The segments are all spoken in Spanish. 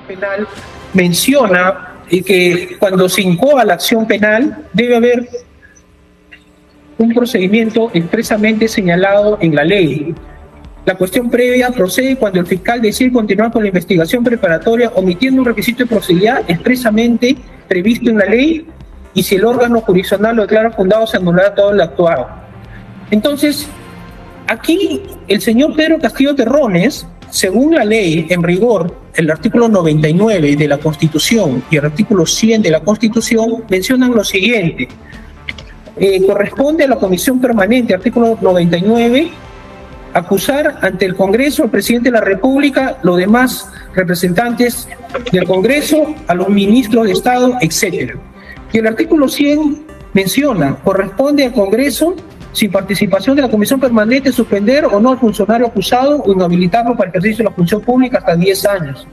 Penal menciona que cuando se incoa la acción penal debe haber un procedimiento expresamente señalado en la ley. La cuestión previa procede cuando el fiscal decide continuar con la investigación preparatoria omitiendo un requisito de proximidad expresamente previsto en la ley, y si el órgano jurisdiccional lo declara fundado se anulará todo el actuado. Entonces, aquí el señor Pedro Castillo Terrones, según la ley, en rigor, el artículo 99 de la Constitución y el artículo 100 de la Constitución mencionan lo siguiente. Corresponde a la Comisión Permanente, artículo 99, acusar ante el Congreso al presidente de la República, los demás representantes del Congreso, a los ministros de Estado, etc. Y el artículo 100 menciona, corresponde al Congreso, sin participación de la Comisión Permanente, suspender o no al funcionario acusado o inhabilitarlo para el ejercicio de la función pública hasta 10 años.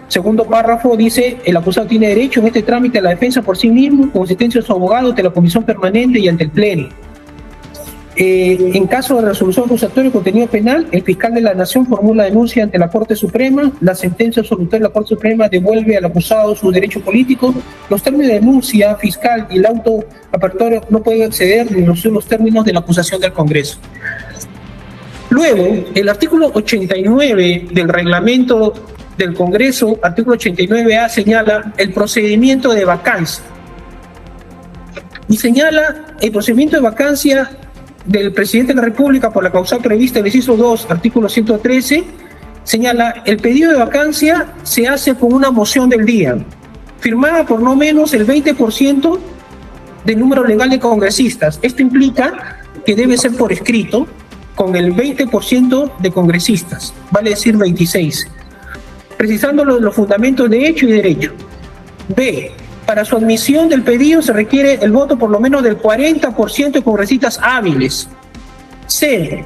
Segundo párrafo dice, el acusado tiene derecho en este trámite a la defensa por sí mismo, con asistencia de su abogado ante la Comisión Permanente y ante el Pleno. En caso de resolución acusatoria de contenido penal, el fiscal de la Nación formula denuncia ante la Corte Suprema, la sentencia absolutoria de la Corte Suprema devuelve al acusado su derecho político, los términos de denuncia fiscal y el auto apertorio no pueden exceder ni los términos de la acusación del Congreso. Luego, el artículo 89 del reglamento del Congreso, artículo 89A, señala el procedimiento de vacancia. Y señala el procedimiento de vacancia del presidente de la República por la causa prevista en el inciso 2, artículo 113, señala el pedido de vacancia se hace con una moción del día, firmada por no menos el 20% del número legal de congresistas. Esto implica que debe ser por escrito, con el 20% de congresistas, vale decir 26, precisando los fundamentos de hecho y derecho. B. Para su admisión del pedido se requiere el voto por lo menos del 40% de congresistas hábiles. C.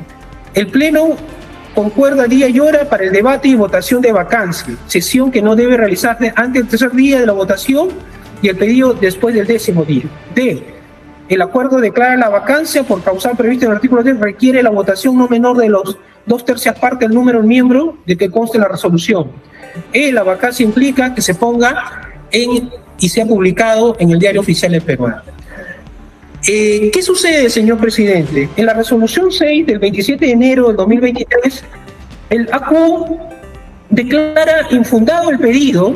El Pleno concuerda día y hora para el debate y votación de vacancia, sesión que no debe realizarse antes del tercer día de la votación y el pedido después del 10º día. D. El acuerdo declara la vacancia por causa prevista en el artículo 10, requiere la votación no menor de los 2/3 partes del número de miembros de que conste la resolución. E. La vacancia implica que se ponga y sea publicado en el Diario Oficial del Perú. ¿Qué sucede, señor presidente? En la resolución 6 del 27 de enero del 2023, el ACU declara infundado el pedido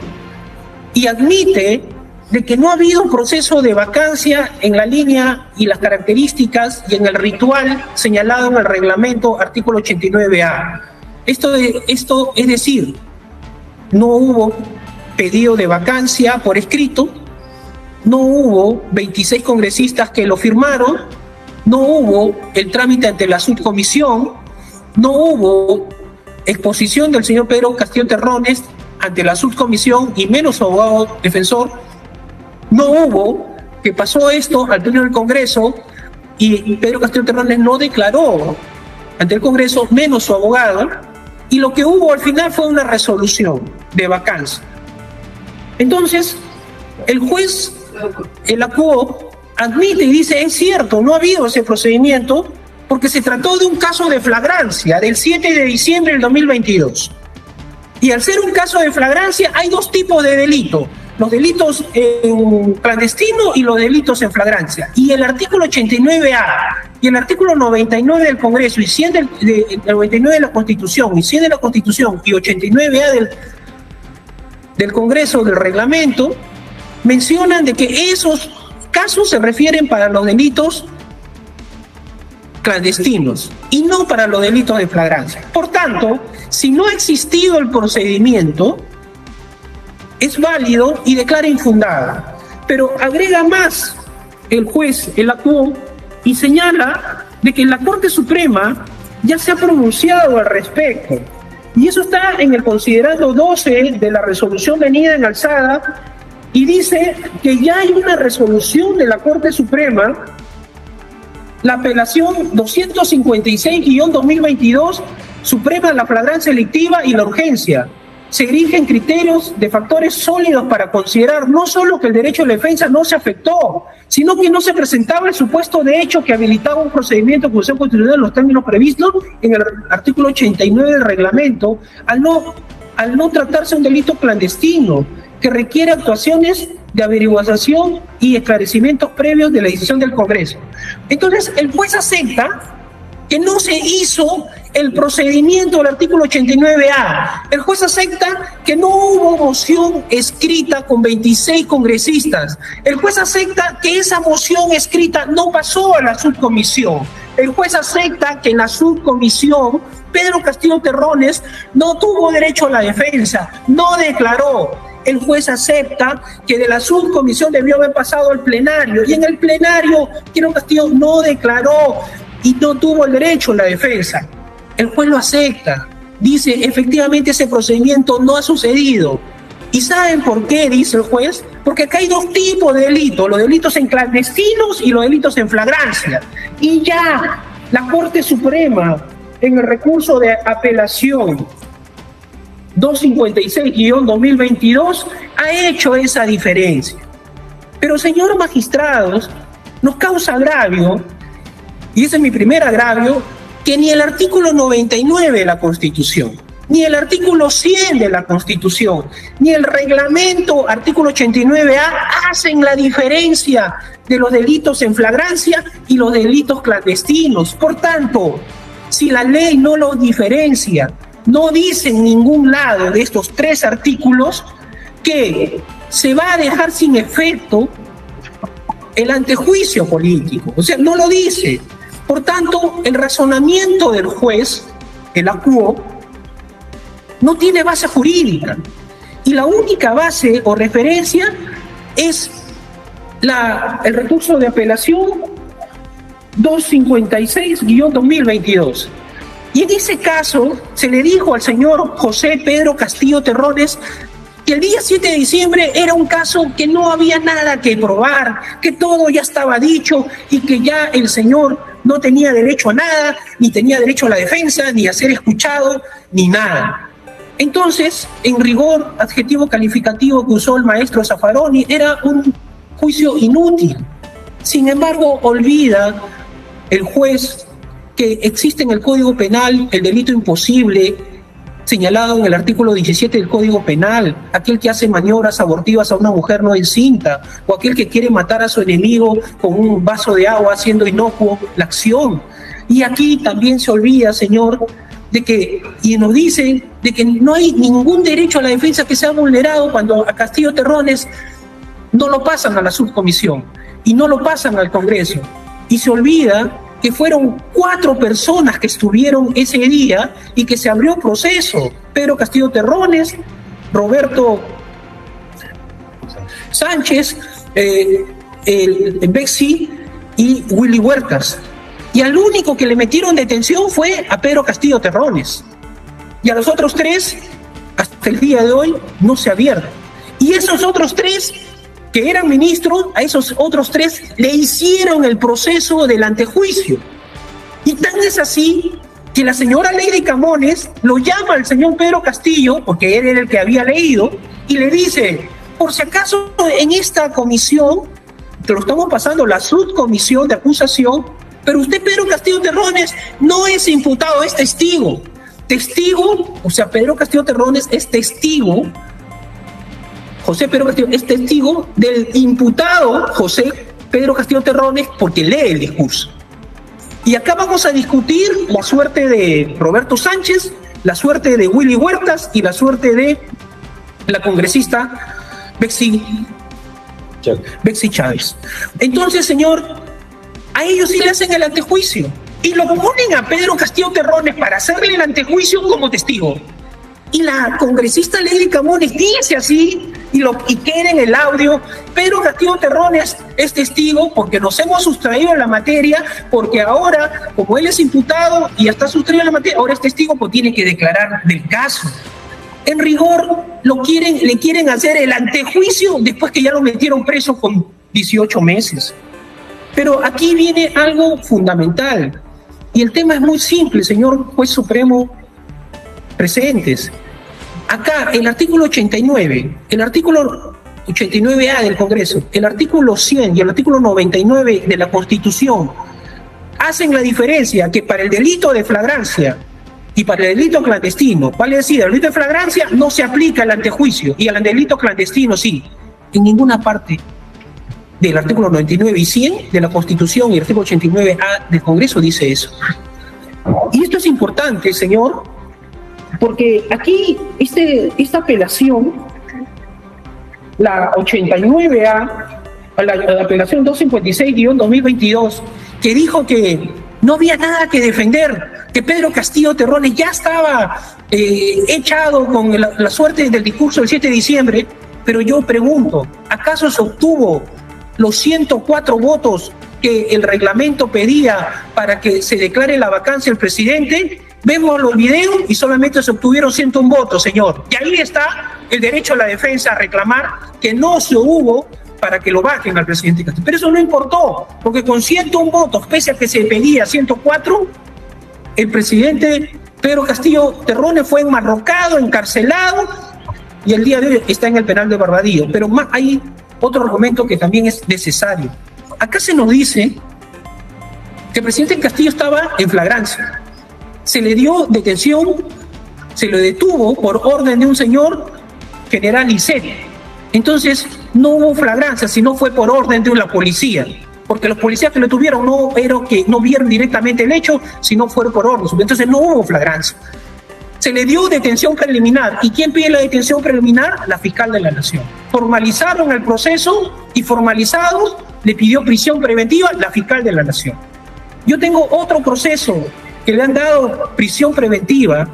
y admite de que no ha habido un proceso de vacancia en la línea y las características y en el ritual señalado en el reglamento artículo 89A. Esto es decir, no hubo pedido de vacancia por escrito, no hubo 26 congresistas que lo firmaron, no hubo el trámite ante la subcomisión, no hubo exposición del señor Pedro Castillo Terrones ante la subcomisión y menos su abogado defensor, no hubo que pasó esto al Pleno del Congreso y Pedro Castillo Terrones no declaró ante el Congreso menos su abogado, y lo que hubo al final fue una resolución de vacancia. Entonces, el juez, el ACUO, admite y dice, es cierto, no ha habido ese procedimiento porque se trató de un caso de flagrancia del 7 de diciembre del 2022. Y al ser un caso de flagrancia hay dos tipos de delito, los delitos en clandestino y los delitos en flagrancia. Y el artículo 89A y el artículo 99 del Congreso y 100 del 99 de la Constitución y 100 de la Constitución y 89A del Congreso, del reglamento, mencionan de que esos casos se refieren para los delitos clandestinos y no para los delitos de flagrancia. Por tanto, si no ha existido el procedimiento, es válido y declara infundada. Pero agrega más el juez, el ACU, y señala de que la Corte Suprema ya se ha pronunciado al respecto. Y eso está en el considerando 12 de la resolución venida en alzada, y dice que ya hay una resolución de la Corte Suprema, la apelación 256-2022, Suprema de la flagrancia delictiva y la urgencia. Se erigen criterios de factores sólidos para considerar no solo que el derecho de defensa no se afectó, sino que no se presentaba el supuesto de hecho que habilitaba un procedimiento de constitucional en los términos previstos en el artículo 89 del reglamento, al no al no tratarse un delito clandestino que requiere actuaciones de averiguación y esclarecimientos previos de la decisión del Congreso. Entonces, el juez acepta que no se hizo el procedimiento del artículo 89A. El juez acepta que no hubo moción escrita con 26 congresistas. El juez acepta que esa moción escrita no pasó a la subcomisión. El juez acepta que en la subcomisión Pedro Castillo Terrones no tuvo derecho a la defensa, no declaró. El juez acepta que de la subcomisión debió haber pasado al plenario, y en el plenario Pedro Castillo no declaró y no tuvo el derecho a la defensa. El juez lo acepta, dice efectivamente ese procedimiento no ha sucedido. ¿Y saben por qué? Dice el juez, porque acá hay dos tipos de delitos, los delitos en clandestinos y los delitos en flagrancia. Y ya la Corte Suprema, en el recurso de apelación 256-2022, ha hecho esa diferencia. Pero, señores magistrados, nos causa agravio, y ese es mi primer agravio, que ni el artículo 99 de la Constitución, ni el artículo 100 de la Constitución, ni el reglamento artículo 89A hacen la diferencia de los delitos en flagrancia y los delitos clandestinos. Por tanto, si la ley no los diferencia, no dice en ningún lado de estos tres artículos que se va a dejar sin efecto el antejuicio político. O sea, no lo dice. Por tanto, el razonamiento del juez, el acuo, no tiene base jurídica. Y la única base o referencia es el recurso de apelación 256-2022. Y en ese caso se le dijo al señor José Pedro Castillo Terrones que el día 7 de diciembre era un caso que no había nada que probar, que todo ya estaba dicho y que ya el señor no tenía derecho a nada, ni tenía derecho a la defensa, ni a ser escuchado, ni nada. Entonces, en rigor, adjetivo calificativo que usó el maestro Zaffaroni, era un juicio inútil. Sin embargo, olvida el juez que existe en el Código Penal el delito imposible señalado en el artículo 17 del Código Penal, aquel que hace maniobras abortivas a una mujer no encinta, o aquel que quiere matar a su enemigo con un vaso de agua haciendo inocuo la acción. Y aquí también se olvida, señor, de que, y nos dice de que no hay ningún derecho a la defensa que sea vulnerado cuando a Castillo Terrones no lo pasan a la subcomisión y no lo pasan al Congreso. Y se olvida que fueron 4 personas que estuvieron ese día y que se abrió proceso. Pedro Castillo Terrones, Roberto Sánchez, Bexi y Willy Huertas. Y al único que le metieron detención fue a Pedro Castillo Terrones. Y a los otros 3, hasta el día de hoy, no se ha abierto. Y esos otros 3 que eran ministros, a esos otros 3 le hicieron el proceso del antejuicio. Y tan es así que la señora Lady Camones lo llama al señor Pedro Castillo, porque él era el que había leído, y le dice, por si acaso en esta comisión, te lo estamos pasando, la subcomisión de acusación, pero usted, Pedro Castillo Terrones, no es imputado, es testigo. Testigo, o sea, Pedro Castillo Terrones es testigo, José Pedro Castillo es testigo del imputado José Pedro Castillo Terrones porque lee el discurso. Y acá vamos a discutir la suerte de Roberto Sánchez, la suerte de Willy Huertas y la suerte de la congresista Bexi Chávez. Entonces, señor, a ellos sí le hacen el antejuicio y lo ponen a Pedro Castillo Terrones para hacerle el antejuicio como testigo. Y la congresista Lady Camones dice así, y queda en el audio, Pedro Castillo Terrones es testigo porque nos hemos sustraído en la materia, porque ahora, como él es imputado y está sustraído en la materia, ahora es testigo, pues tiene que declarar del caso. En rigor, le quieren hacer el antejuicio después que ya lo metieron preso con 18 meses. Pero aquí viene algo fundamental, y el tema es muy simple, señor Juez Supremo presentes. Acá, el artículo 89, el artículo 89A del Congreso, el artículo 100 y el artículo 99 de la Constitución hacen la diferencia que para el delito de flagrancia Y para el delito clandestino, vale decir, el delito de flagrancia no se aplica el antejuicio, y al delito clandestino sí. En ninguna parte del artículo 99 y 100 de la Constitución y el artículo 89A del Congreso dice eso. Y esto es importante, señor, porque aquí esta apelación, la 89A, la apelación 256-2022, que dijo que no había nada que defender, que Pedro Castillo Terrones ya estaba echado con la suerte del discurso del 7 de diciembre, pero yo pregunto, ¿acaso se obtuvo los 104 votos que el reglamento pedía para que se declare la vacancia del presidente? Vemos los videos y solamente se obtuvieron 101 votos, señor. Y ahí está el derecho a la defensa a reclamar que no se hubo para que lo bajen al presidente Castillo. Pero eso no importó, porque con 101 votos, pese a que se pedía 104, el presidente Pedro Castillo Terrones fue enmarrocado, encarcelado, y el día de hoy está en el penal de Barbadillo. Pero hay otro argumento que también es necesario. Acá se nos dice que el presidente Castillo estaba en flagrancia. Se le dio detención, se lo detuvo por orden de un señor general Lisset. Entonces no hubo flagrancia, sino fue por orden de la policía. Porque los policías que lo tuvieron no vieron directamente el hecho, sino fueron por orden. Entonces no hubo flagrancia. Se le dio detención preliminar. ¿Y quién pide la detención preliminar? La fiscal de la Nación. Formalizaron el proceso y formalizados le pidió prisión preventiva la fiscal de la Nación. Yo tengo otro proceso que le han dado prisión preventiva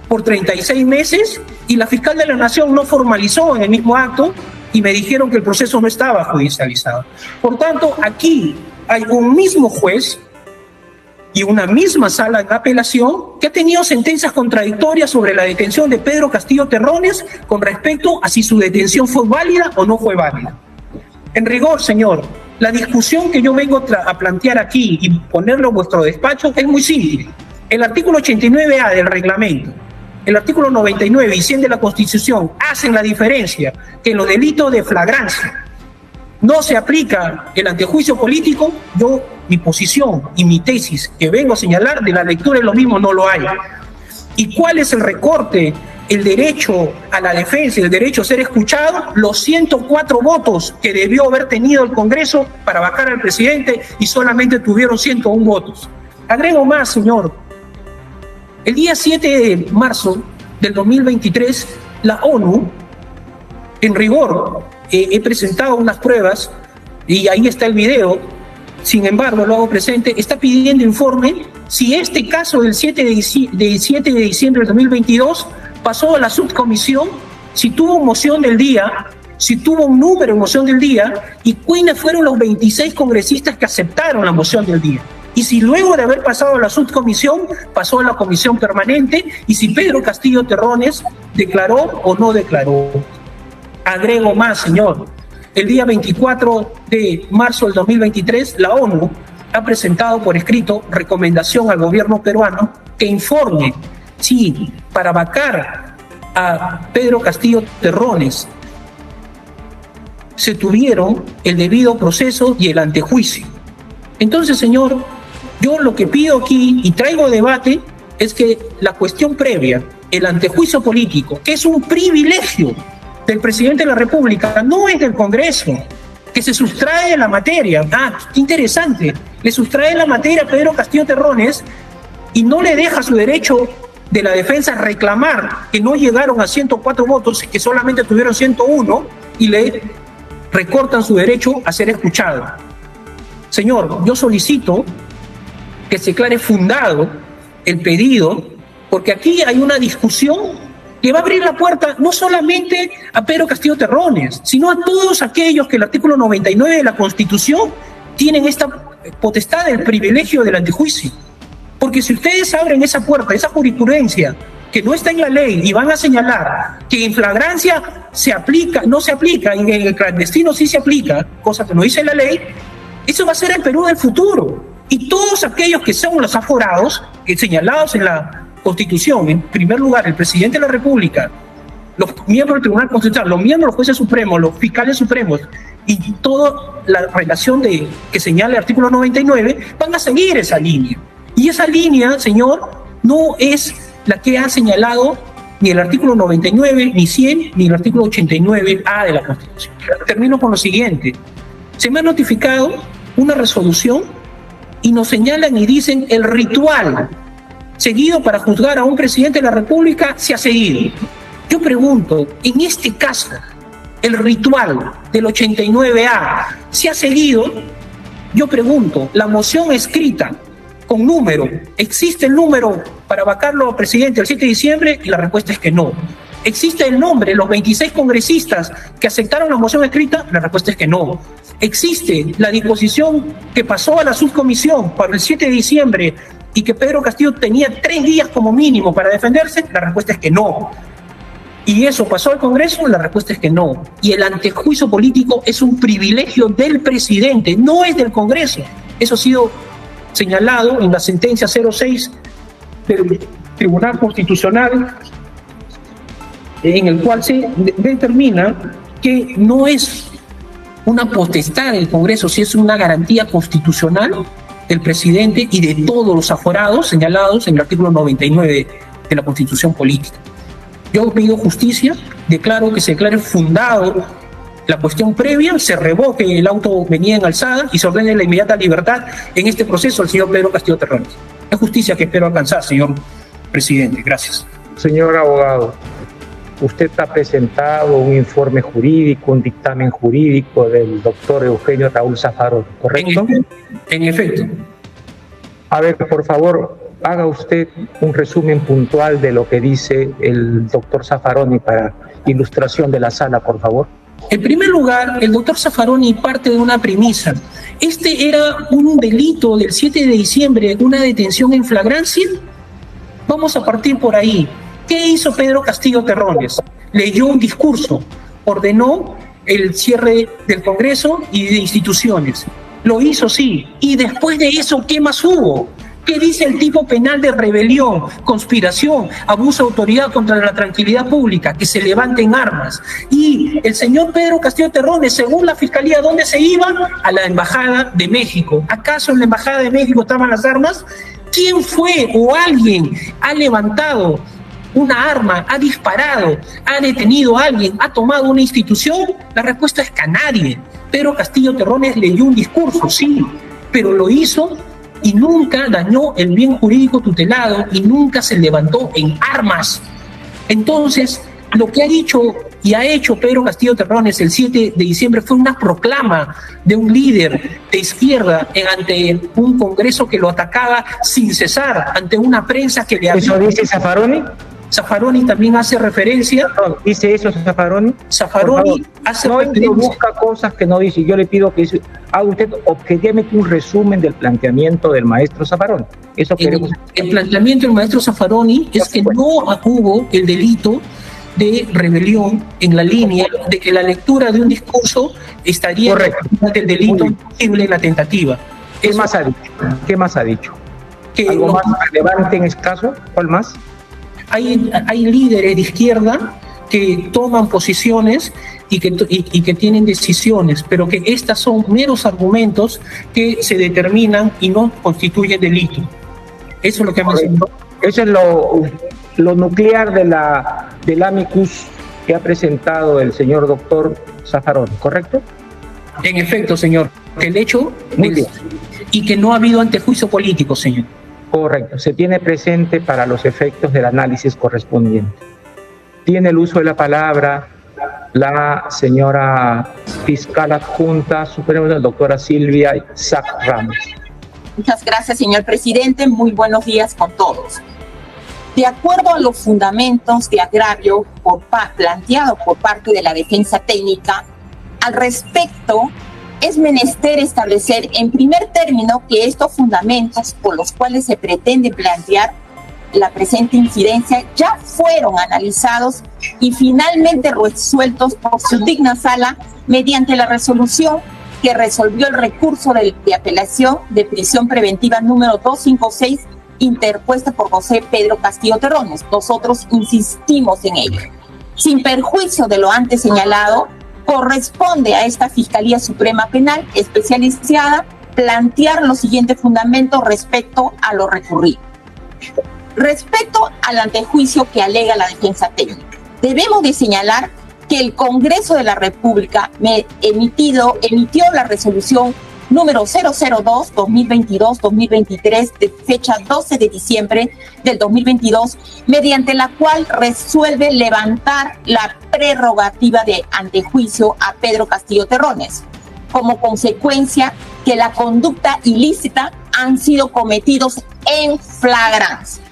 por 36 meses y la fiscal de la Nación no formalizó en el mismo acto y me dijeron que el proceso no estaba judicializado. Por tanto, aquí hay un mismo juez y una misma sala de apelación que ha tenido sentencias contradictorias sobre la detención de Pedro Castillo Terrones con respecto a si su detención fue válida o no fue válida. En rigor, señor, la discusión que yo vengo a plantear aquí y ponerlo en vuestro despacho es muy simple. El artículo 89A del reglamento, el artículo 99 y 100 de la Constitución hacen la diferencia que en los delitos de flagrancia no se aplica el antejuicio político. Mi posición y mi tesis que vengo a señalar de la lectura de lo mismo no lo hay. ¿Y cuál es el recorte? El derecho a la defensa y el derecho a ser escuchado, los 104 votos que debió haber tenido el Congreso para vacar al presidente y solamente tuvieron 101 votos. Agrego más, señor. El día 7 de marzo del 2023, la ONU, en rigor, he presentado unas pruebas y ahí está el video, sin embargo, lo hago presente, está pidiendo informe si este caso del 7 de diciembre del 2022 pasó a la subcomisión, si tuvo moción del día, si tuvo un número en moción del día y quiénes fueron los 26 congresistas que aceptaron la moción del día. Y si luego de haber pasado a la subcomisión, pasó a la comisión permanente, y si Pedro Castillo Terrones declaró o no declaró. Agrego más, señor. El día 24 de marzo del 2023, la ONU ha presentado por escrito recomendación al gobierno peruano que informe si para vacar a Pedro Castillo Terrones se tuvieron el debido proceso y el antejuicio. Entonces, señor, yo lo que pido aquí y traigo debate es que la cuestión previa, el antejuicio político, que es un privilegio del presidente de la República, no es del Congreso, que se sustrae de la materia. Qué interesante. Le sustrae la materia a Pedro Castillo Terrones y no le deja su derecho de la defensa reclamar que no llegaron a 104 votos, que solamente tuvieron 101, y le recortan su derecho a ser escuchado. Señor, yo solicito que se declare fundado el pedido, porque aquí hay una discusión que va a abrir la puerta no solamente a Pedro Castillo Terrones, sino a todos aquellos que el artículo 99 de la Constitución tienen esta potestad del privilegio del antejuicio. Porque si ustedes abren esa puerta, esa jurisprudencia que no está en la ley y van a señalar que en flagrancia se aplica, no se aplica, en el clandestino sí se aplica, cosa que no dice la ley, eso va a ser el Perú del futuro. Y todos aquellos que son los aforados, señalados en la Constitución, en primer lugar, el presidente de la República, los miembros del Tribunal Constitucional, los miembros de los jueces supremos, los fiscales supremos y toda la relación que señala el artículo 99, van a seguir esa línea. Y esa línea, señor, no es la que ha señalado ni el artículo 99, ni 100, ni el artículo 89A de la Constitución. Termino con lo siguiente. Se me ha notificado una resolución y nos señalan y dicen el ritual seguido para juzgar a un presidente de la República se ha seguido. Yo pregunto, en este caso, el ritual del 89A se ha seguido. Yo pregunto, la moción escrita con número, ¿existe el número para vacarlo presidente el 7 de diciembre? Y la respuesta es que no. ¿Existe el nombre, los 26 congresistas que aceptaron la moción escrita? La respuesta es que no. ¿Existe la disposición que pasó a la subcomisión para el 7 de diciembre y que Pedro Castillo tenía 3 días como mínimo para defenderse? La respuesta es que no. ¿Y eso pasó al Congreso? La respuesta es que no. Y el antejuicio político es un privilegio del presidente, no es del Congreso. Eso ha sido señalado en la sentencia 06 del Tribunal Constitucional, en el cual se determina que no es una potestad del Congreso, si es una garantía constitucional del presidente y de todos los aforados señalados en el artículo 99 de la Constitución Política. Yo pido justicia, declaro que se declare fundado la cuestión previa, se revoque el auto venía en alzada y se ordene la inmediata libertad en este proceso al señor Pedro Castillo Terrones. Es justicia que espero alcanzar, señor presidente. Gracias. Señor abogado, usted ha presentado un informe jurídico, un dictamen jurídico del doctor Eugenio Raúl Zaffaroni, ¿correcto? En efecto. A ver, por favor, haga usted un resumen puntual de lo que dice el doctor Zaffaroni para ilustración de la sala, por favor. En primer lugar, el doctor Zaffaroni parte de una premisa. Este era un delito del 7 de diciembre, una detención en flagrancia. Vamos a partir por ahí. ¿Qué hizo Pedro Castillo Terrones? Leyó un discurso, ordenó el cierre del Congreso y de instituciones. Lo hizo, sí. Y después de eso, ¿qué más hubo? ¿Qué dice el tipo penal de rebelión, conspiración, abuso de autoridad contra la tranquilidad pública? Que se levanten armas. Y el señor Pedro Castillo Terrones, según la Fiscalía, ¿a dónde se iba? A la Embajada de México. ¿Acaso en la Embajada de México estaban las armas? ¿Quién fue o alguien ha levantado una arma, ha disparado, ha detenido a alguien, ha tomado una institución? La respuesta es que a nadie. Pedro Castillo Terrones leyó un discurso, sí, pero lo hizo y nunca dañó el bien jurídico tutelado y nunca se levantó en armas. Entonces, lo que ha dicho y ha hecho Pedro Castillo Terrones el 7 de diciembre fue una proclama de un líder de izquierda ante un Congreso que lo atacaba sin cesar, ante una prensa que le había... ¿Eso dice Zaffaroni? Zaffaroni también hace referencia. ¿Dice eso Zaffaroni? Zaffaroni hace referencia. No busca cosas que no dice. Yo le pido que haga usted objetivamente un resumen del planteamiento del maestro Zaffaroni. Eso queremos. El planteamiento del maestro Zaffaroni es que no hubo el delito de rebelión en la línea de que la lectura de un discurso estaría en el delito posible en la tentativa. ¿Qué más ha dicho? ¿Qué más ha dicho? ¿Algo más relevante en este caso? ¿Cuál más? Hay líderes de izquierda que toman posiciones y que tienen decisiones, pero que estas son meros argumentos que se determinan y no constituyen delito. Eso es lo que hemos hecho. Eso es lo nuclear del amicus que ha presentado el señor doctor Zaffaroni, ¿correcto? En efecto, señor. Que el hecho y que no ha habido antejuicio político, señor. Correcto, se tiene presente para los efectos del análisis correspondiente. Tiene el uso de la palabra la señora fiscal adjunta suprema, la doctora Silvia Isaac Ramos. Muchas gracias, señor presidente. Muy buenos días con todos. De acuerdo a los fundamentos de agravio planteados por parte de la defensa técnica, al respecto, es menester establecer en primer término que estos fundamentos por los cuales se pretende plantear la presente incidencia ya fueron analizados y finalmente resueltos por su digna sala mediante la resolución que resolvió el recurso de apelación de prisión preventiva número 256 interpuesta por José Pedro Castillo Terrones. Nosotros insistimos en ello. Sin perjuicio de lo antes señalado, corresponde a esta Fiscalía Suprema Penal especializada plantear los siguientes fundamentos respecto a lo recurrido. Respecto al antejuicio que alega la defensa técnica, debemos de señalar que el Congreso de la República emitió la resolución número 002-2022-2023 de fecha 12 de diciembre del 2022, mediante la cual resuelve levantar la prerrogativa de antejuicio a Pedro Castillo Terrones, como consecuencia que la conducta ilícita han sido cometidos en flagrancia.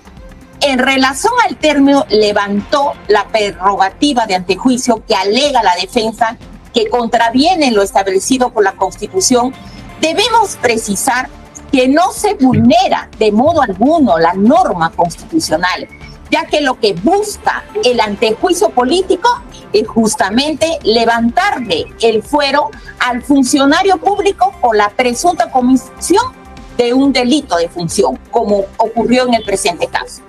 En relación al término, levantó la prerrogativa de antejuicio que alega la defensa que contraviene en lo establecido por la Constitución. Debemos precisar que no se vulnera de modo alguno la norma constitucional, ya que lo que busca el antejuicio político es justamente levantarle el fuero al funcionario público por la presunta comisión de un delito de función, como ocurrió en el presente caso.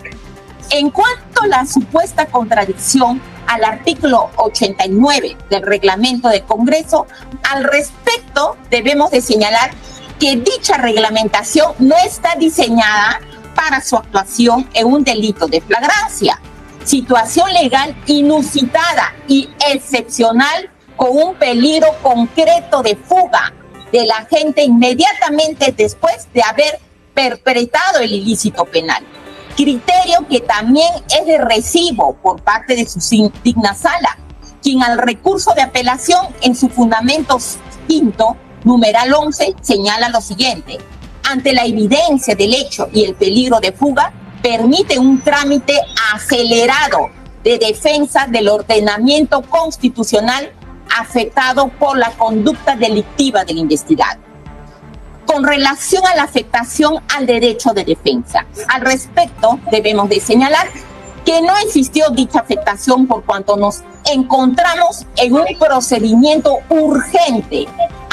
En cuanto a la supuesta contradicción al artículo 89 del reglamento del Congreso, al respecto debemos de señalar que dicha reglamentación no está diseñada para su actuación en un delito de flagrancia, situación legal inusitada y excepcional con un peligro concreto de fuga del agente inmediatamente después de haber perpetrado el ilícito penal. Criterio que también es de recibo por parte de su digna sala, quien al recurso de apelación en su fundamento quinto, numeral 11, señala lo siguiente: ante la evidencia del hecho y el peligro de fuga, permite un trámite acelerado de defensa del ordenamiento constitucional afectado por la conducta delictiva del investigado. Con relación a la afectación al derecho de defensa, al respecto debemos de señalar que no existió dicha afectación por cuanto nos encontramos en un procedimiento urgente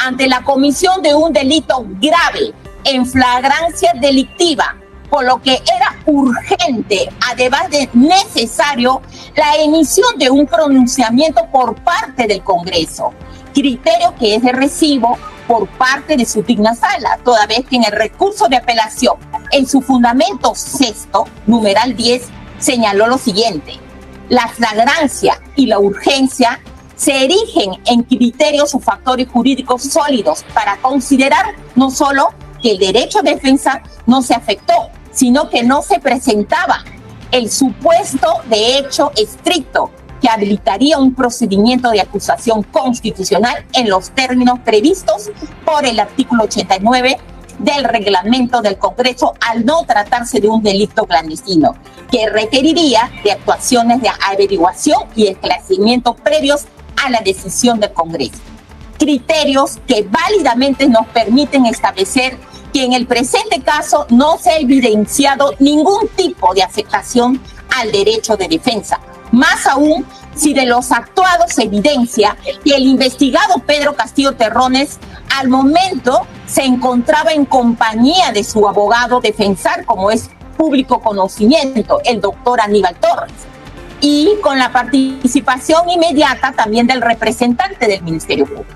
ante la comisión de un delito grave en flagrancia delictiva, por lo que era urgente, además de necesario, la emisión de un pronunciamiento por parte del Congreso, criterio que es de recibo por parte de su digna sala, toda vez que en el recurso de apelación, en su fundamento sexto, numeral 10, señaló lo siguiente: la flagrancia y la urgencia se erigen en criterios o factores jurídicos sólidos para considerar no solo que el derecho de defensa no se afectó, sino que no se presentaba el supuesto de hecho estricto que habilitaría un procedimiento de acusación constitucional en los términos previstos por el artículo 89 del reglamento del Congreso, al no tratarse de un delito clandestino, que requeriría de actuaciones de averiguación y esclarecimiento previos a la decisión del Congreso. Criterios que válidamente nos permiten establecer que en el presente caso no se ha evidenciado ningún tipo de afectación al derecho de defensa. Más aún, si de los actuados se evidencia que el investigado Pedro Castillo Terrones al momento se encontraba en compañía de su abogado defensor, como es público conocimiento, el doctor Aníbal Torres, y con la participación inmediata también del representante del Ministerio Público.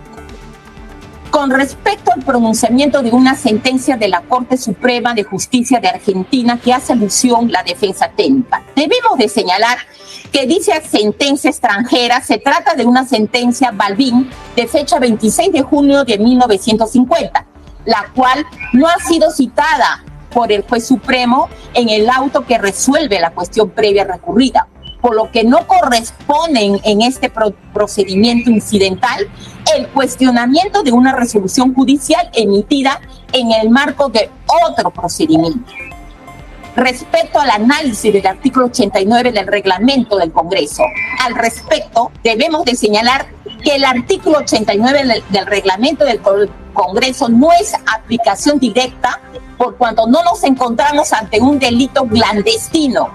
Con respecto al pronunciamiento de una sentencia de la Corte Suprema de Justicia de Argentina que hace alusión a la defensa técnica, debemos de señalar que dicha sentencia extranjera se trata de una sentencia Balbín de fecha 26 de junio de 1950, la cual no ha sido citada por el juez supremo en el auto que resuelve la cuestión previa recurrida, por lo que no corresponde en este procedimiento incidental el cuestionamiento de una resolución judicial emitida en el marco de otro procedimiento. Respecto al análisis del artículo 89 del reglamento del Congreso, al respecto debemos de señalar que el artículo 89 del reglamento del Congreso no es aplicación directa por cuanto no nos encontramos ante un delito clandestino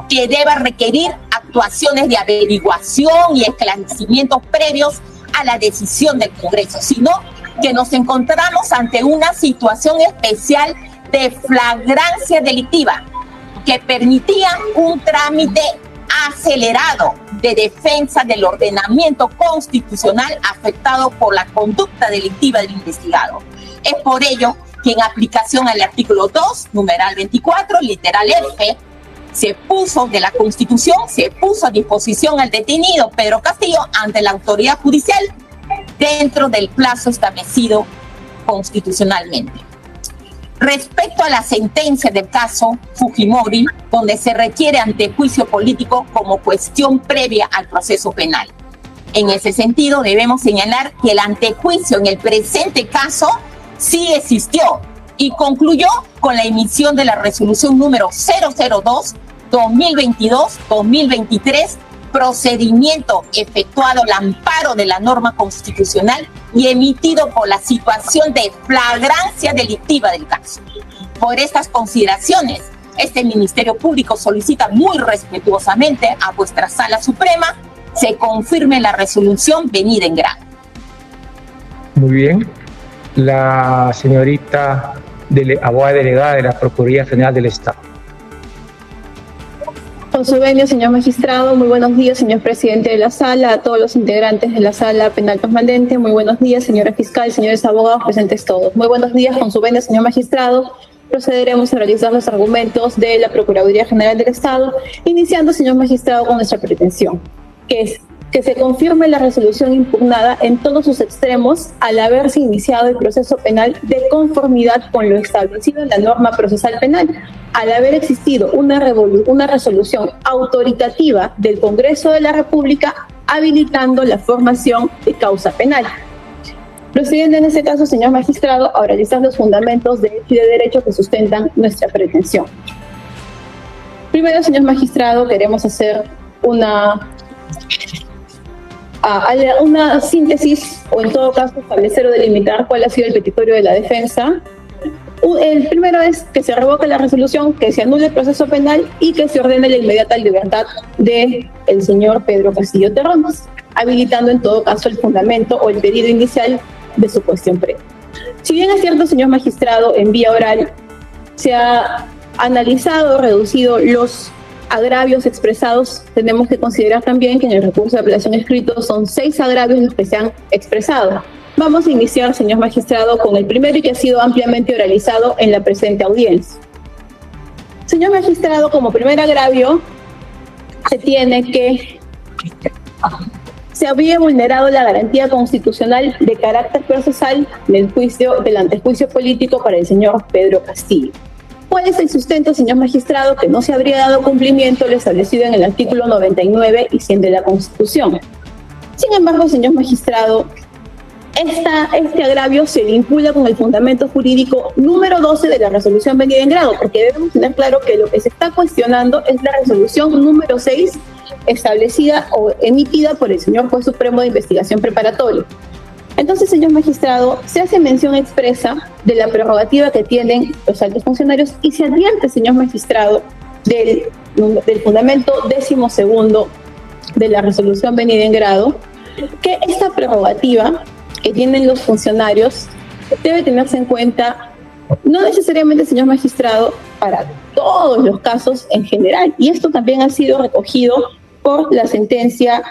que deba requerir actuaciones de averiguación y esclarecimientos previos a la decisión del Congreso, sino que nos encontramos ante una situación especial de flagrancia delictiva que permitía un trámite acelerado de defensa del ordenamiento constitucional afectado por la conducta delictiva del investigado. Es por ello que en aplicación al artículo 2, numeral 24, literal F, se puso de la Constitución, se puso a disposición al detenido Pedro Castillo ante la autoridad judicial dentro del plazo establecido constitucionalmente. Respecto a la sentencia del caso Fujimori, donde se requiere antejuicio político como cuestión previa al proceso penal. En ese sentido, debemos señalar que el antejuicio en el presente caso sí existió y concluyó con la emisión de la resolución número 002-2022-2023, procedimiento efectuado al amparo de la norma constitucional y emitido por la situación de flagrancia delictiva del caso. Por estas consideraciones, este Ministerio Público solicita muy respetuosamente a vuestra Sala Suprema se confirme la resolución venida en grado. Muy bien. La señorita abogada delegada de la Procuraduría General del Estado. Con su venia, señor magistrado, muy buenos días, señor presidente de la sala, a todos los integrantes de la sala penal permanente, muy buenos días, señora fiscal, señores abogados presentes todos. Muy buenos días, con su venia, señor magistrado. Procederemos a realizar los argumentos de la Procuraduría General del Estado, iniciando, señor magistrado, con nuestra pretensión, que es que se confirme la resolución impugnada en todos sus extremos al haberse iniciado el proceso penal de conformidad con lo establecido en la norma procesal penal, al haber existido una resolución autoritativa del Congreso de la República habilitando la formación de causa penal. Procediendo en este caso, señor magistrado, a realizar los fundamentos de hecho y de derecho que sustentan nuestra pretensión. Primero, señor magistrado, queremos hacer una síntesis, o en todo caso establecer o delimitar cuál ha sido el petitorio de la defensa. El primero es que se revoque la resolución, que se anule el proceso penal y que se ordene la inmediata libertad del señor Pedro Castillo Terrones, habilitando en todo caso el fundamento o el pedido inicial de su cuestión previa. Si bien es cierto, señor magistrado, en vía oral se ha analizado, reducido los agravios expresados, tenemos que considerar también que en el recurso de apelación escrito son 6 agravios los que se han expresado. Vamos a iniciar, señor magistrado, con el primero y que ha sido ampliamente oralizado en la presente audiencia. Señor magistrado, como primer agravio, se tiene que se había vulnerado la garantía constitucional de carácter procesal del antejuicio político para el señor Pedro Castillo. ¿Cuál es el sustento, señor magistrado? Que no se habría dado cumplimiento lo establecido en el artículo 99 y 100 de la Constitución. Sin embargo, señor magistrado, este agravio se vincula con el fundamento jurídico número 12 de la resolución venida en grado, porque debemos tener claro que lo que se está cuestionando es la resolución número 6 establecida o emitida por el señor Juez Supremo de Investigación Preparatoria. Entonces, señor magistrado, se hace mención expresa de la prerrogativa que tienen los altos funcionarios y se advierte, señor magistrado, del fundamento 12º de la resolución venida en grado, que esta prerrogativa que tienen los funcionarios debe tenerse en cuenta, no necesariamente, señor magistrado, para todos los casos en general, y esto también ha sido recogido por la sentencia,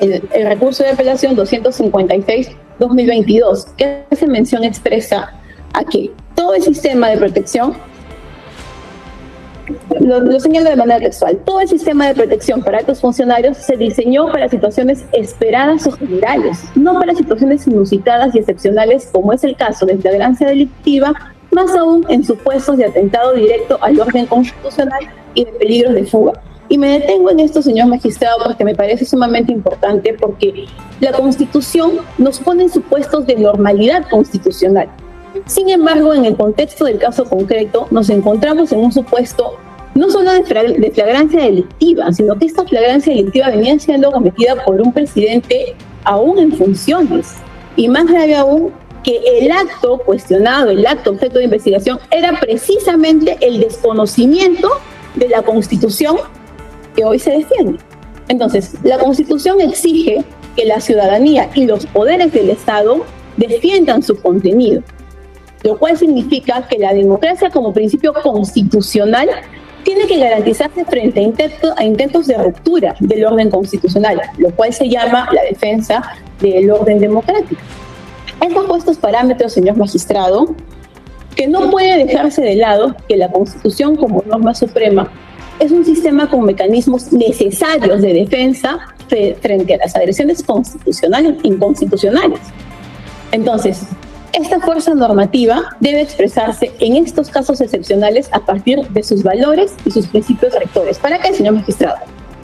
el recurso de apelación 256/2022, que hace mención expresa a que todo el sistema de protección, lo señala de manera textual, todo el sistema de protección para altos funcionarios se diseñó para situaciones esperadas o generales, no para situaciones inusitadas y excepcionales como es el caso de flagrancia delictiva, más aún en supuestos de atentado directo al orden constitucional y de peligros de fuga. Y me detengo en esto, señor magistrado, porque me parece sumamente importante, porque la Constitución nos pone en supuestos de normalidad constitucional. Sin embargo, en el contexto del caso concreto, nos encontramos en un supuesto no solo de flagrancia delictiva, sino que esta flagrancia delictiva venía siendo cometida por un presidente aún en funciones. Y más grave aún, que el acto cuestionado, el acto objeto de investigación, era precisamente el desconocimiento de la Constitución que hoy se defiende. Entonces, la Constitución exige que la ciudadanía y los poderes del Estado defiendan su contenido, lo cual significa que la democracia como principio constitucional tiene que garantizarse frente a intentos de ruptura del orden constitucional, lo cual se llama la defensa del orden democrático. Estos puestos parámetros, señor magistrado, que no puede dejarse de lado que la Constitución como norma suprema es un sistema con mecanismos necesarios de defensa frente a las agresiones constitucionales e inconstitucionales. Entonces, esta fuerza normativa debe expresarse en estos casos excepcionales a partir de sus valores y sus principios rectores. ¿Para qué, señor magistrado?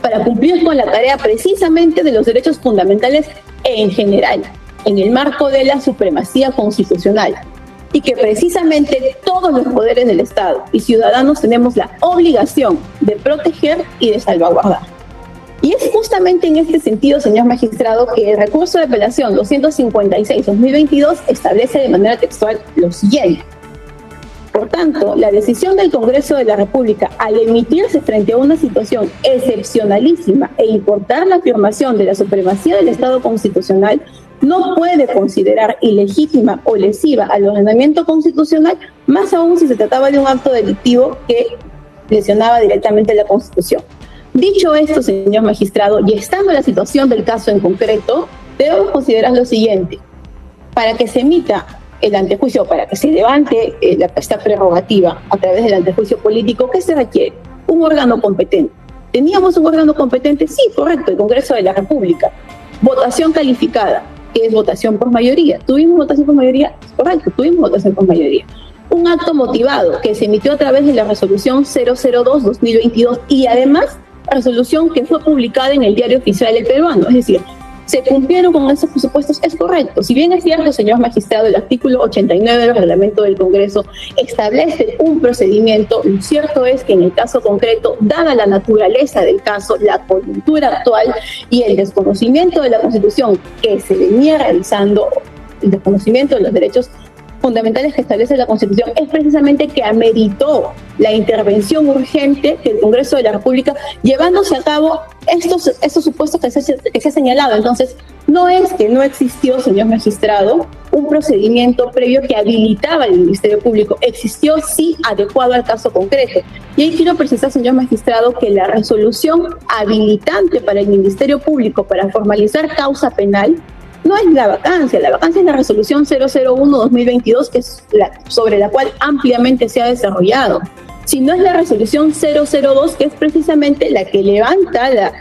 Para cumplir con la tarea precisamente de los derechos fundamentales en general, en el marco de la supremacía constitucional, y que precisamente todos los poderes del Estado y ciudadanos tenemos la obligación de proteger y de salvaguardar. Y es justamente en este sentido, señor magistrado, que el recurso de apelación 256-2022 establece de manera textual lo siguiente. Por tanto, la decisión del Congreso de la República al emitirse frente a una situación excepcionalísima e importar la afirmación de la supremacía del Estado constitucional no puede considerar ilegítima o lesiva al ordenamiento constitucional, más aún si se trataba de un acto delictivo que lesionaba directamente la Constitución. Dicho esto, señor magistrado, y estando la situación del caso en concreto, debemos considerar lo siguiente. Para que se emita el antejuicio, para que se levante esta prerrogativa a través del antejuicio político, ¿qué se requiere? Un órgano competente. ¿Teníamos un órgano competente? Sí, correcto, el Congreso de la República. Votación calificada, que es votación por mayoría. ¿Tuvimos votación por mayoría? Correcto, tuvimos votación por mayoría. Un acto motivado que se emitió a través de la resolución 002-2022 y además resolución que fue publicada en el Diario Oficial del Peruano. Es decir, se cumplieron con esos presupuestos, es correcto. Si bien es cierto, señor magistrado, el artículo 89 del reglamento del Congreso establece un procedimiento, lo cierto es que en el caso concreto, dada la naturaleza del caso, la coyuntura actual y el desconocimiento de la Constitución que se venía realizando, el desconocimiento de los derechos fundamentales que establece la Constitución, es precisamente que ameritó la intervención urgente del Congreso de la República llevándose a cabo estos supuestos que se ha señalado. Entonces, no es que no existió, señor magistrado, un procedimiento previo que habilitaba al Ministerio Público. Existió, sí, adecuado al caso concreto. Y ahí quiero precisar, señor magistrado, que la resolución habilitante para el Ministerio Público para formalizar causa penal no es la vacancia es la resolución 001-2022, que es sobre la cual ampliamente se ha desarrollado, sino es la resolución 002, que es precisamente la que levanta la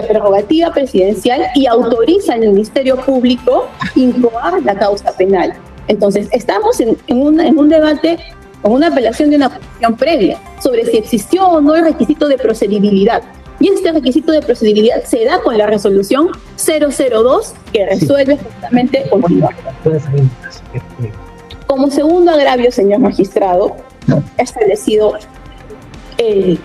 prerrogativa presidencial y autoriza al Ministerio Público a incoar la causa penal. Entonces, estamos en un debate, con una apelación de una cuestión previa, sobre si existió o no el requisito de procedibilidad. Y este requisito de procedibilidad se da con la resolución 002, que resuelve justamente con como segundo agravio, señor magistrado, ha establecido el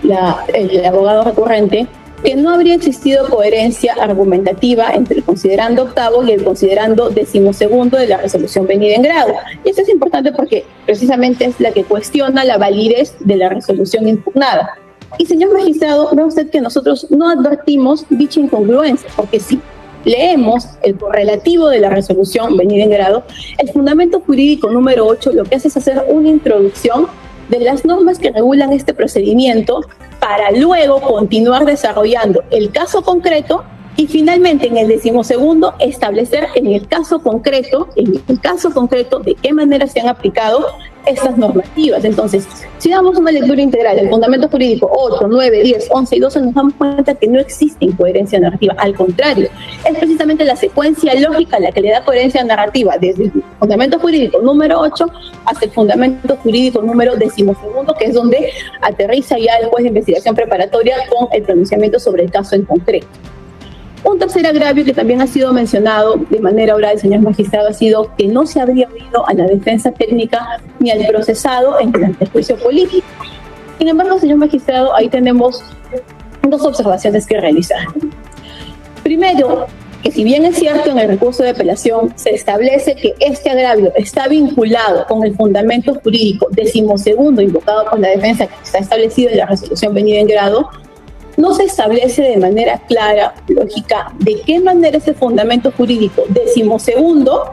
abogado recurrente que no habría existido coherencia argumentativa entre el considerando octavo y el considerando 12º de la resolución venida en grado. Y esto es importante porque precisamente es la que cuestiona la validez de la resolución impugnada. Y señor magistrado, ve usted que nosotros no advertimos dicha incongruencia, porque si leemos el correlativo de la resolución venida en grado, el fundamento jurídico número 8 lo que hace es hacer una introducción de las normas que regulan este procedimiento para luego continuar desarrollando el caso concreto y finalmente en el 12º establecer en el caso concreto de qué manera se han aplicado estas normativas. Entonces, si damos una lectura integral del fundamento jurídico 8, 9, 10, 11 y 12, nos damos cuenta que no existe incoherencia narrativa. Al contrario, es precisamente la secuencia lógica la que le da coherencia narrativa desde el fundamento jurídico número 8 hasta el fundamento jurídico número 12º, que es donde aterriza ya el juez de investigación preparatoria con el pronunciamiento sobre el caso en concreto. Un tercer agravio que también ha sido mencionado de manera oral, señor magistrado, ha sido que no se habría oído a la defensa técnica ni al procesado en el antejuicio político. Sin embargo, señor magistrado, ahí tenemos dos observaciones que realizar. Primero, que si bien es cierto en el recurso de apelación se establece que este agravio está vinculado con el fundamento jurídico 12º invocado por la defensa que está establecido en la resolución venida en grado, no se establece de manera clara, lógica, de qué manera ese fundamento jurídico 12º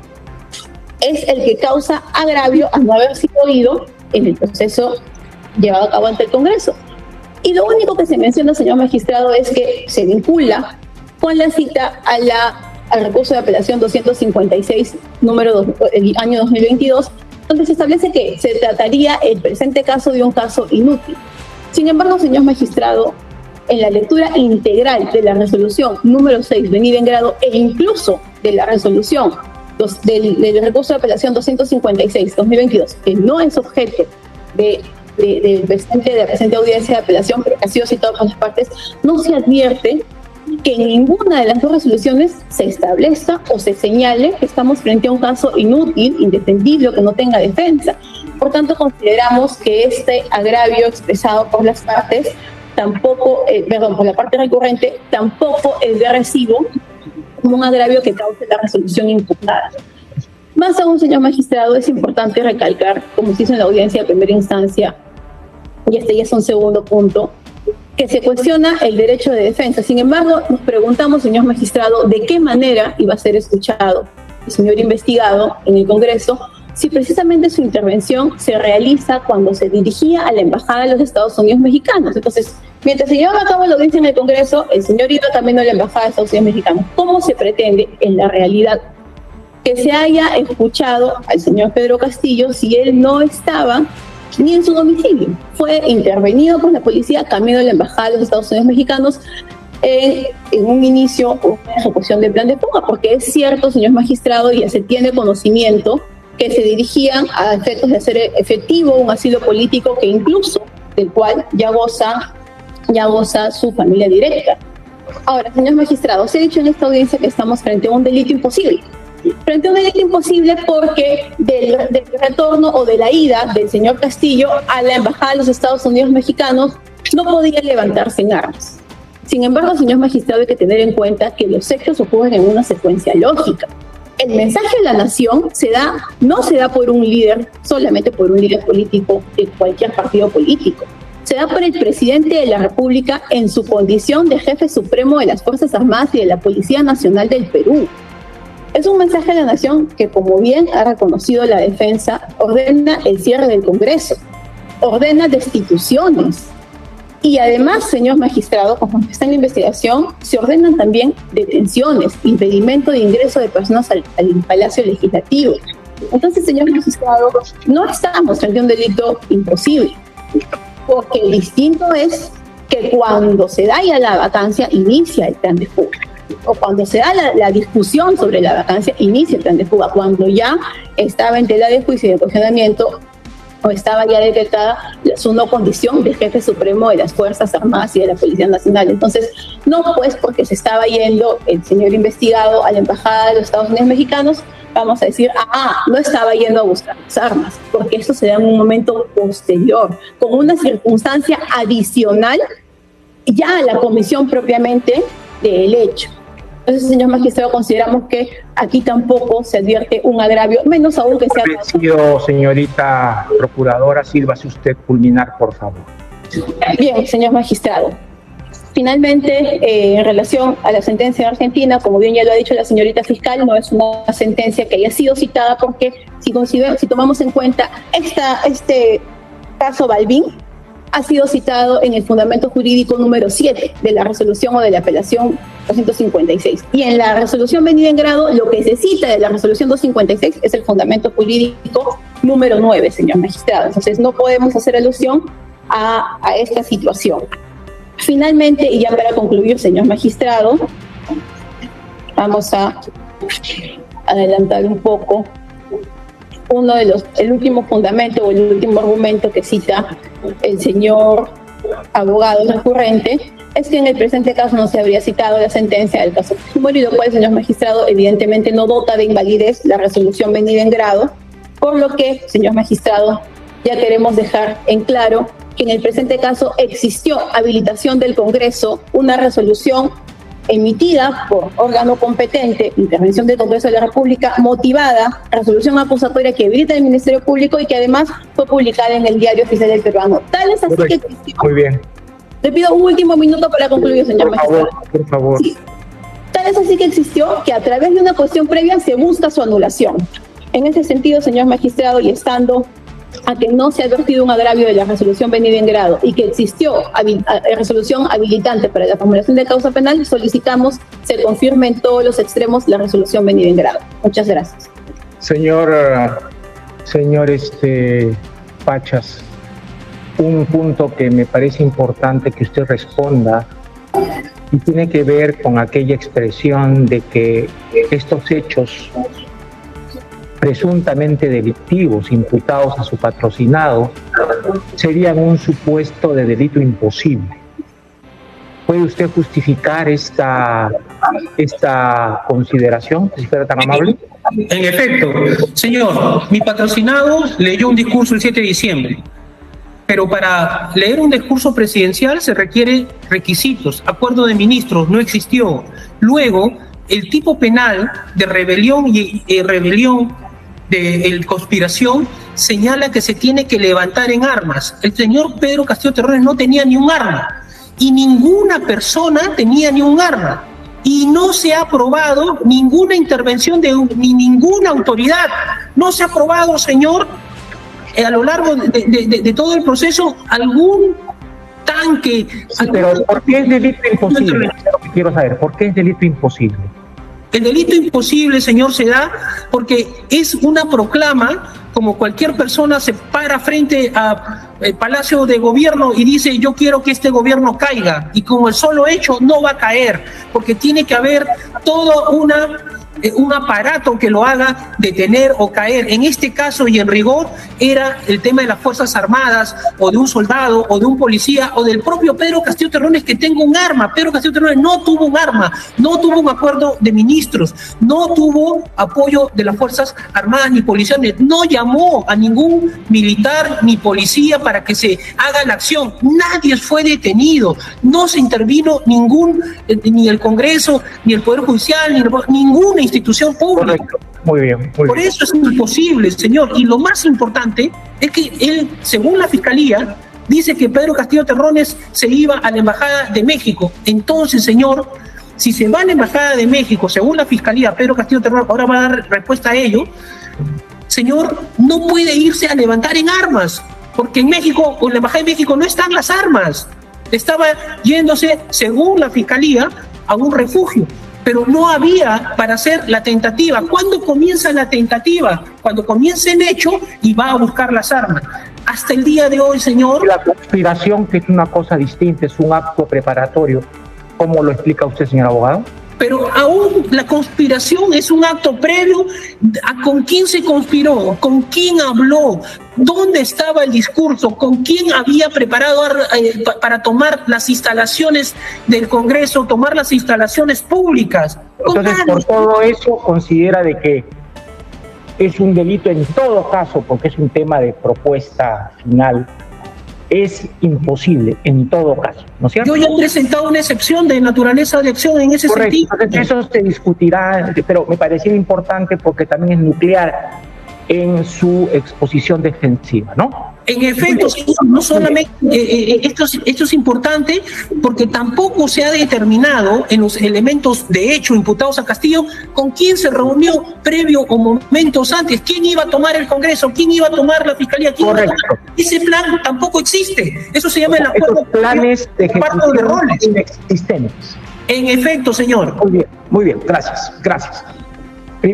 es el que causa agravio a no haber sido oído en el proceso llevado a cabo ante el Congreso. Y lo único que se menciona, señor magistrado, es que se vincula con la cita al recurso de apelación 256, el año 2022, donde se establece que se trataría el presente caso de un caso inútil. Sin embargo, señor magistrado, en la lectura integral de la resolución número 6, venida en grado, e incluso de la resolución del recurso de apelación 256-2022, que no es objeto de la presente audiencia de apelación, pero que ha sido citado por las partes, no se advierte que en ninguna de las dos resoluciones se establezca o se señale que estamos frente a un caso inútil, indefendible o que no tenga defensa. Por tanto, consideramos que este agravio expresado por las partes por la parte recurrente, tampoco es de recibo como un agravio que cause la resolución impugnada. Más aún, señor magistrado, es importante recalcar, como se hizo en la audiencia de primera instancia, y este ya es un segundo punto, que se cuestiona el derecho de defensa. Sin embargo, nos preguntamos, señor magistrado, de qué manera iba a ser escuchado el señor investigado en el Congreso, si precisamente su intervención se realiza cuando se dirigía a la Embajada de los Estados Unidos mexicanos. Entonces, mientras se llevaba a cabo la audiencia en el Congreso, el señor iba también a la Embajada de Estados Unidos mexicanos. ¿Cómo se pretende, en la realidad, que se haya escuchado al señor Pedro Castillo si él no estaba ni en su domicilio? Fue intervenido por la policía camino de la Embajada de los Estados Unidos mexicanos en un inicio, una ejecución del plan de fuga, porque es cierto, señor magistrado, y ya se tiene conocimiento que se dirigían a efectos de hacer efectivo un asilo político que incluso del cual ya goza su familia directa. Ahora, señor magistrado, se ha dicho en esta audiencia que estamos frente a un delito imposible. Frente a un delito imposible porque del retorno o de la ida del señor Castillo a la Embajada de los Estados Unidos mexicanos no podía levantarse en armas. Sin embargo, señor magistrado, hay que tener en cuenta que los hechos ocurren en una secuencia lógica. El mensaje de la nación no se da por un líder, solamente por un líder político de cualquier partido político. Se da por el presidente de la República en su condición de jefe supremo de las Fuerzas Armadas y de la Policía Nacional del Perú. Es un mensaje de la nación que, como bien ha reconocido la defensa, ordena el cierre del Congreso, ordena destituciones. Y además, señor magistrado, como está en la investigación, se ordenan también detenciones, impedimento de ingreso de personas al Palacio Legislativo. Entonces, señor magistrado, no estamos frente a un delito imposible, porque el distinto es que cuando se da ya la vacancia, inicia el plan de fuga. O cuando se da la discusión sobre la vacancia, inicia el plan de fuga. Cuando ya estaba en tela de juicio y de cuestionamiento, o estaba ya detectada su no condición de jefe supremo de las Fuerzas Armadas y de la Policía Nacional. Entonces, no pues porque se estaba yendo el señor investigado a la Embajada de los Estados Unidos mexicanos, vamos a decir, no estaba yendo a buscar las armas, porque eso se da en un momento posterior, con una circunstancia adicional ya a la comisión propiamente del hecho. Entonces, señor magistrado, consideramos que aquí tampoco se advierte un agravio, menos aún que sea... Señorita procuradora, sírvase usted culminar, por favor. Bien, señor magistrado. Finalmente, en relación a la sentencia de Argentina, como bien ya lo ha dicho la señorita fiscal, no es una sentencia que haya sido citada porque si tomamos en cuenta este caso Balbín, ha sido citado en el fundamento jurídico número 7 de la resolución o de la apelación 256. Y en la resolución venida en grado, lo que se cita de la resolución 256 es el fundamento jurídico número 9, señor magistrado. Entonces, no podemos hacer alusión a esta situación. Finalmente, y ya para concluir, señor magistrado, vamos a adelantar un poco el último fundamento o el último argumento que cita el señor abogado recurrente, es que en el presente caso no se habría citado la sentencia del caso Fujimori, lo cual, señor magistrado, evidentemente no dota de invalidez la resolución venida en grado, por lo que, señor magistrado, ya queremos dejar en claro que en el presente caso existió habilitación del Congreso, una resolución emitida por órgano competente, intervención del Congreso de la República, motivada, resolución acusatoria que habilita el Ministerio Público y que además fue publicada en el Diario Oficial del Peruano. Tal es así que existió. Muy bien. Le pido un último minuto para concluir, señor magistrado. Por favor. Sí. Tal es así que existió que a través de una cuestión previa se busca su anulación. En ese sentido, señor magistrado, y estando a que no se ha advertido un agravio de la resolución venida en grado y que existió resolución habilitante para la formulación de causa penal, solicitamos se confirme en todos los extremos la resolución venida en grado. Muchas gracias. Señor Pachas, un punto que me parece importante que usted responda y tiene que ver con aquella expresión de que estos hechos presuntamente delictivos imputados a su patrocinado serían un supuesto de delito imposible. ¿Puede usted justificar esta consideración, si fuera tan amable? En efecto, señor, mi patrocinado leyó un discurso el 7 de diciembre, pero para leer un discurso presidencial se requieren requisitos. Acuerdo de ministros no existió. Luego, el tipo penal de rebelión y rebelión de conspiración señala que se tiene que levantar en armas. El señor Pedro Castillo Terrones no tenía ni un arma y ninguna persona tenía ni un arma y no se ha aprobado ninguna intervención ni ninguna autoridad. No se ha aprobado, señor, a lo largo de todo el proceso algún tanque. Pero ¿por qué es delito imposible? Quiero saber, ¿por qué es delito imposible? El delito imposible, señor, se da porque es una proclama, como cualquier persona se para frente al Palacio de Gobierno y dice yo quiero que este gobierno caiga, y como el solo hecho no va a caer, porque tiene que haber todo un aparato que lo haga detener o caer. En este caso y en rigor era el tema de las Fuerzas Armadas o de un soldado o de un policía o del propio Pedro Castillo Terrones que tenga un arma. Pedro Castillo Terrones no tuvo un arma, no tuvo un acuerdo de ministros, no tuvo apoyo de las Fuerzas Armadas ni policiales, no llamó a ningún militar ni policía para que se haga la acción. Nadie fue detenido, no se intervino ni el Congreso, ni el Poder Judicial, ninguna institución pública. Correcto. Muy bien. Por eso es imposible, señor. Y lo más importante es que él, según la Fiscalía, dice que Pedro Castillo Terrones se iba a la Embajada de México. Entonces, señor, si se va a la Embajada de México, según la Fiscalía, Pedro Castillo Terrones ahora va a dar respuesta a ello, señor, no puede irse a levantar en armas, porque en México, o en la Embajada de México, no están las armas. Estaba yéndose, según la Fiscalía, a un refugio, pero no había para hacer la tentativa. ¿Cuándo comienza la tentativa? Cuando comienza el hecho y va a buscar las armas. Hasta el día de hoy, señor... La conspiración, que es una cosa distinta, es un acto preparatorio. ¿Cómo lo explica usted, señor abogado? Pero aún la conspiración es un acto previo. ¿Con quién se conspiró? ¿Con quién habló? ¿Dónde estaba el discurso? ¿Con quién había preparado para tomar las instalaciones del Congreso, tomar las instalaciones públicas? Entonces, por todo eso, considera de que es un delito en todo caso, porque es un tema de propuesta final, es imposible en todo caso, ¿no es cierto? Yo ya he presentado una excepción de naturaleza de acción en ese sentido. Eso se discutirá, pero me parecía importante porque también es nuclear en su exposición defensiva, ¿no? En efecto, señor, no solamente esto es importante porque tampoco se ha determinado en los elementos de hecho imputados a Castillo con quién se reunió previo o momentos antes, quién iba a tomar el Congreso, quién iba a tomar la Fiscalía, quién Correcto. iba a tomar. Ese plan tampoco existe. Eso se llama el acuerdo. Esos planes de reparto de roles. inexistentes. En efecto, señor. Muy bien, gracias.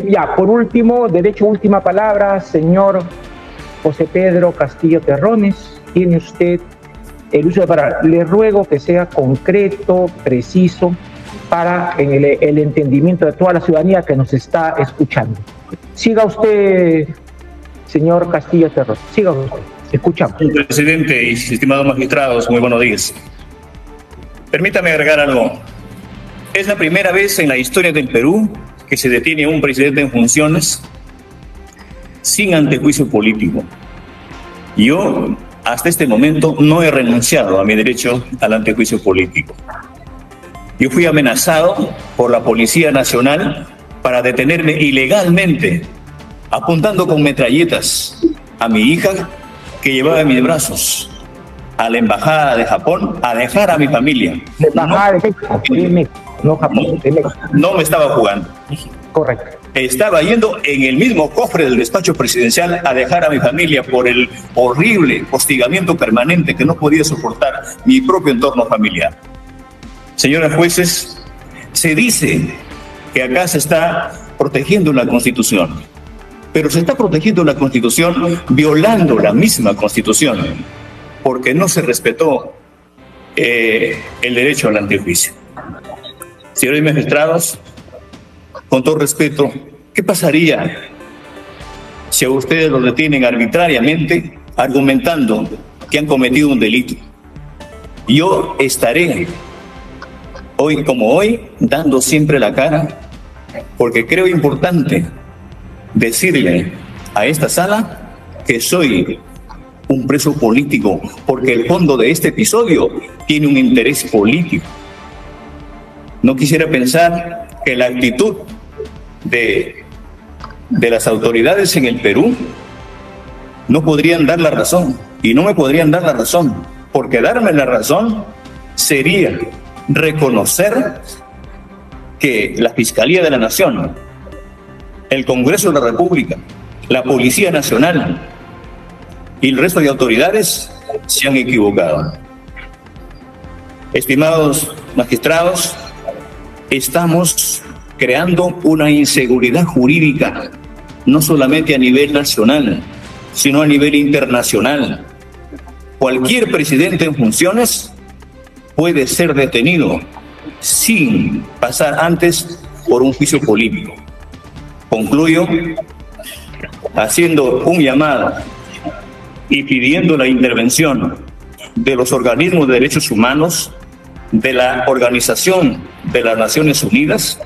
Ya, por último, derecho a última palabra, señor José Pedro Castillo Terrones, tiene usted el uso de palabra. Le ruego que sea concreto, preciso, para en el entendimiento de toda la ciudadanía que nos está escuchando. Siga usted, señor Castillo Terrones, siga usted, escuchamos. Señor presidente y estimados magistrados, muy buenos días. Permítame agregar algo. Es la primera vez en la historia del Perú que se detiene a un presidente en funciones sin antejuicio político. Yo, hasta este momento, no he renunciado a mi derecho al antejuicio político. Yo fui amenazado por la Policía Nacional para detenerme ilegalmente, apuntando con metralletas a mi hija que llevaba en mis brazos a la Embajada de Japón a dejar a mi familia. Embajada de México, no Japón, de México. No me estaba jugando. Correcto. Estaba yendo en el mismo cofre del despacho presidencial a dejar a mi familia por el horrible hostigamiento permanente que no podía soportar mi propio entorno familiar. Señores jueces, se dice que acá se está protegiendo la Constitución, pero se está protegiendo la Constitución violando la misma Constitución. porque no se respetó el derecho al antejuicio. Señores magistrados, con todo respeto, ¿qué pasaría si a ustedes los detienen arbitrariamente argumentando que han cometido un delito? Yo estaré hoy como hoy dando siempre la cara, porque creo importante decirle a esta sala que soy un preso político, porque el fondo de este episodio tiene un interés político. No quisiera pensar que la actitud de las autoridades en el Perú no podrían dar la razón, y no me podrían dar la razón, porque darme la razón sería reconocer que la Fiscalía de la Nación, el Congreso de la República, la Policía Nacional y el resto de autoridades se han equivocado. Estimados magistrados, estamos creando una inseguridad jurídica, no solamente a nivel nacional, sino a nivel internacional. Cualquier presidente en funciones puede ser detenido sin pasar antes por un juicio político. Concluyo haciendo un llamado y pidiendo la intervención de los organismos de derechos humanos, de la Organización de las Naciones Unidas,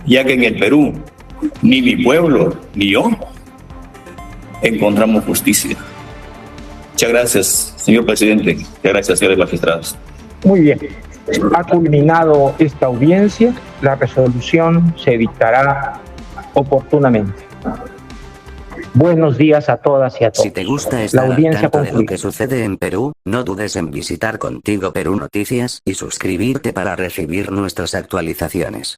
ya que en el Perú ni mi pueblo ni yo encontramos justicia. Muchas gracias, señor presidente. Muchas gracias, señores magistrados. Muy bien. Ha culminado esta audiencia. La resolución se dictará oportunamente. Buenos días a todas y a todos. Si te gusta estar al tanto de lo que sucede en Perú, no dudes en visitar Contigo Perú Noticias y suscribirte para recibir nuestras actualizaciones.